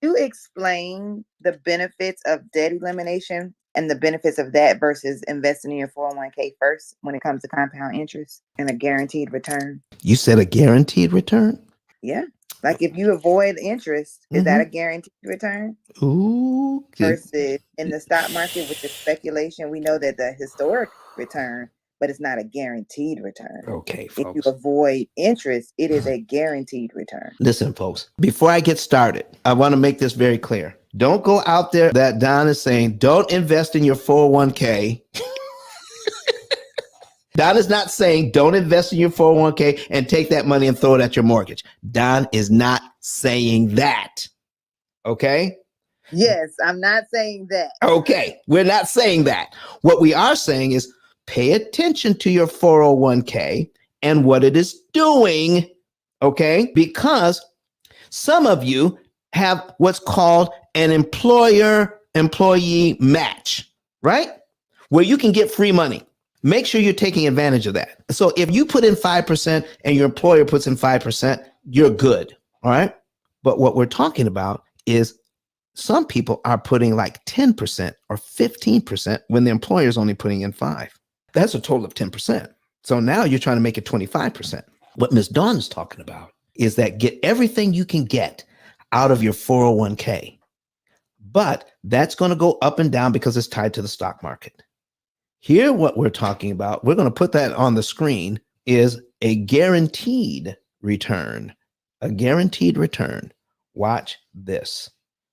you explain the benefits of debt elimination and the benefits of that versus investing in your 401k first when it comes to compound interest and a guaranteed return? You said a guaranteed return? Yeah. Like if you avoid interest, is that a guaranteed return? Ooh. Versus in the stock market, which is speculation, we know that the historic return, but it's not a guaranteed return. Okay, If you folks. avoid interest, it is a guaranteed return. Listen, folks, before I get started, I want to make this very clear. Don't go out there that Don is saying, don't invest in your 401k. Don is not saying don't invest in your 401k and take that money and throw it at your mortgage. Don is not saying that. Okay? Yes, I'm not saying that. Okay, we're not saying that. What we are saying is pay attention to your 401k and what it is doing, okay? Because some of you have what's called an employer-employee match, right? Where you can get free money. Make sure you're taking advantage of that. So if you put in 5% and your employer puts in 5%, you're good, all right? But what we're talking about is some people are putting like 10% or 15% when the employer is only putting in 5%. That's a total of 10%. So now you're trying to make it 25%. What Ms. Dawn is talking about is that get everything you can get out of your 401k. But that's going to go up and down because it's tied to the stock market. Here, what we're talking about, we're going to put that on the screen, is a guaranteed return. A guaranteed return. Watch this.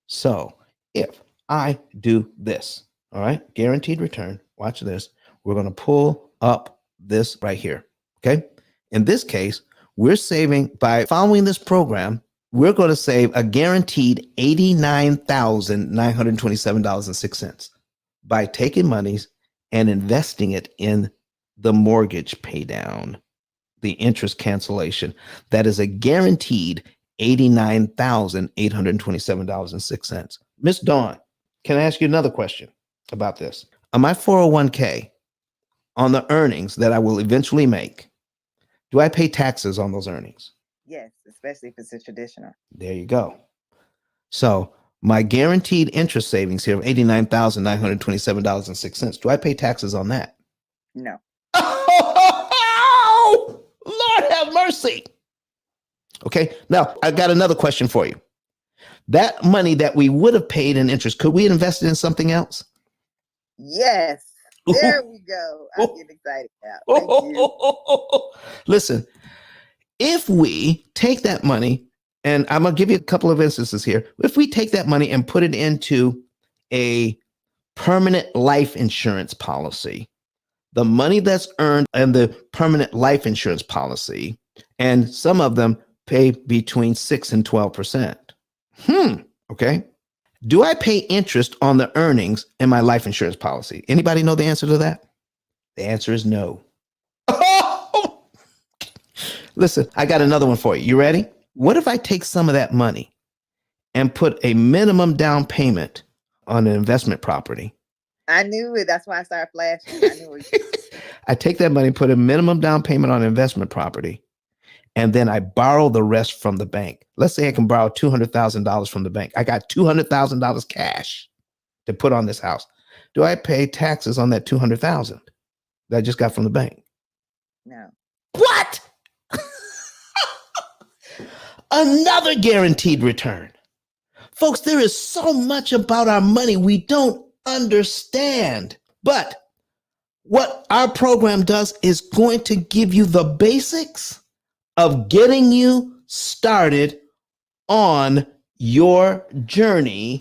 So if I do this, all right, guaranteed return, watch this. We're going to pull up this right here, okay? In this case, we're saving, by following this program, we're going to save a guaranteed $89,927.06 by taking monies and investing it in the mortgage pay down, the interest cancellation. That is a guaranteed $89,827.06. Miss Dawn, can I ask you another question about this? On my 401k, on the earnings that I will eventually make, do I pay taxes on those earnings? Yes, especially if it's a traditional. There you go. So my guaranteed interest savings here of $89,927.06, do I pay taxes on that? No. Oh, Lord have mercy. Okay, now I got another question for you. That money that we would have paid in interest, could we invest it in something else? Yes. There we go. I'm getting excited now. Thank you. Listen, if we take that money, and I'm going to give you a couple of instances here. If we take that money and put it into a permanent life insurance policy, the money that's earned in the permanent life insurance policy, and some of them pay between 6 and 12%. Okay. Do I pay interest on the earnings in my life insurance policy? Anybody know the answer to that? The answer is no. Listen, I got another one for you. You ready? What if I take some of that money and put a minimum down payment on an investment property? I knew it. That's why I started flashing. I knew it. I take that money, put a minimum down payment on investment property, and then I borrow the rest from the bank. Let's say I can borrow $200,000 from the bank. I got $200,000 cash to put on this house. Do I pay taxes on that $200,000 that I just got from the bank? No. What? Another guaranteed return. Folks, there is so much about our money we don't understand. But what our program does is going to give you the basics of getting you started on your journey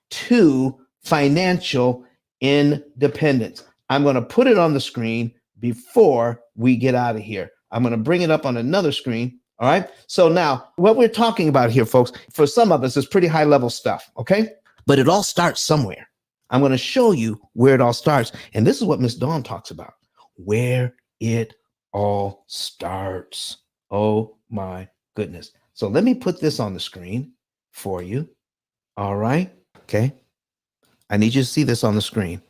to financial independence. I'm going to put it on the screen before we get out of here. I'm going to bring it up on another screen. All right. So now what we're talking about here, folks, for some of us is pretty high level stuff. Okay. But it all starts somewhere. I'm going to show you where it all starts. And this is what Miss Dawn talks about, where it all starts. Oh my goodness. So let me put this on the screen for you. All right. Okay. I need you to see this on the screen.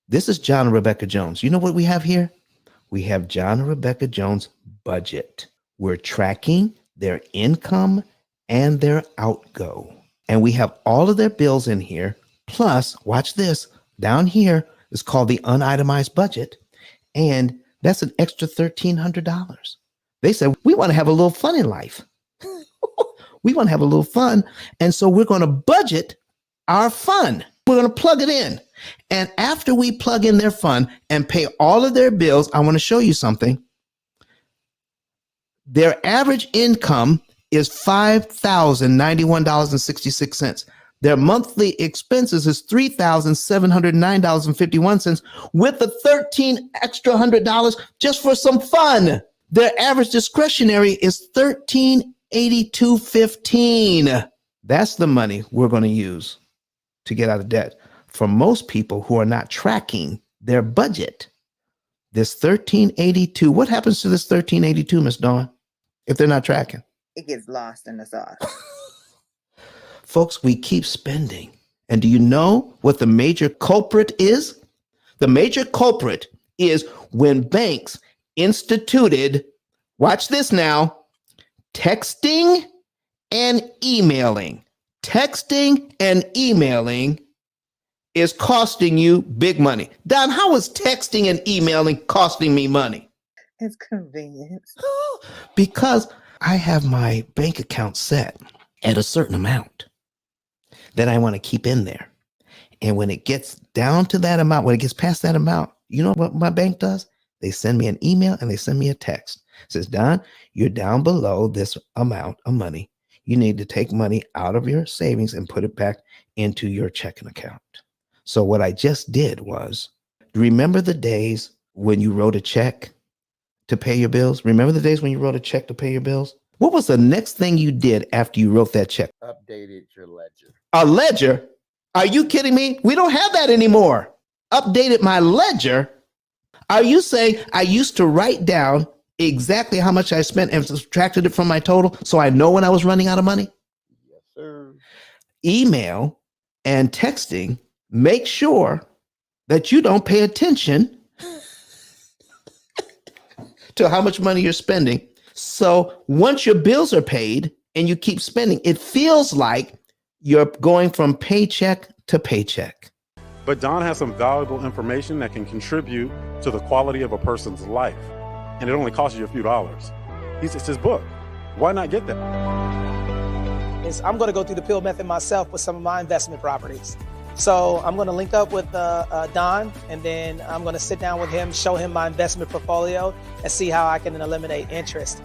This is John and Rebecca Jones. You know what we have here? We have John and Rebecca Jones' budget. We're tracking their income and their outgo. And we have all of their bills in here. Plus, watch this, down here is called the unitemized budget. And that's an extra $1,300. They said, we want to have a little fun in life. We want to have a little fun. And so we're going to budget our fun. We're going to plug it in. And after we plug in their fun and pay all of their bills, I want to show you something. Their average income is $5,091.66. Their monthly expenses is $3,709.51 with the $13 extra $100 just for some fun. Their average discretionary is $1,382.15. That's the money we're going to use to get out of debt. For most people who are not tracking their budget, this $1,382, what happens to this $1,382, Miss Dawn, if they're not tracking? It gets lost in the sauce. Folks, we keep spending. And do you know what the major culprit is? The major culprit is when banks instituted, watch this now, texting and emailing. Texting and emailing is costing you big money. Don, how is texting and emailing costing me money? It's convenience. Because I have my bank account set at a certain amount that I want to keep in there. And when it gets down to that amount, when it gets past that amount, you know what my bank does? They send me an email and they send me a text. It says, Don, you're down below this amount of money. You need to take money out of your savings and put it back into your checking account. So what I just did was, remember the days when you wrote a check to pay your bills? Remember the days when you wrote a check to pay your bills? What was the next thing you did after you wrote that check? Updated your ledger. A ledger? Are you kidding me? We don't have that anymore. Updated my ledger? Are you saying I used to write down exactly how much I spent and subtracted it from my total so I know when I was running out of money? Yes, sir. Email and texting make sure that you don't pay attention to how much money you're spending. So once your bills are paid and you keep spending, it feels like you're going from paycheck to paycheck. But Don has some valuable information that can contribute to the quality of a person's life. And it only costs you a few dollars. It's his book. Why not get that? I'm going to go through the P.I.L.L method myself with some of my investment properties. So I'm going to link up with Don, and then I'm going to sit down with him, show him my investment portfolio, and see how I can eliminate interest.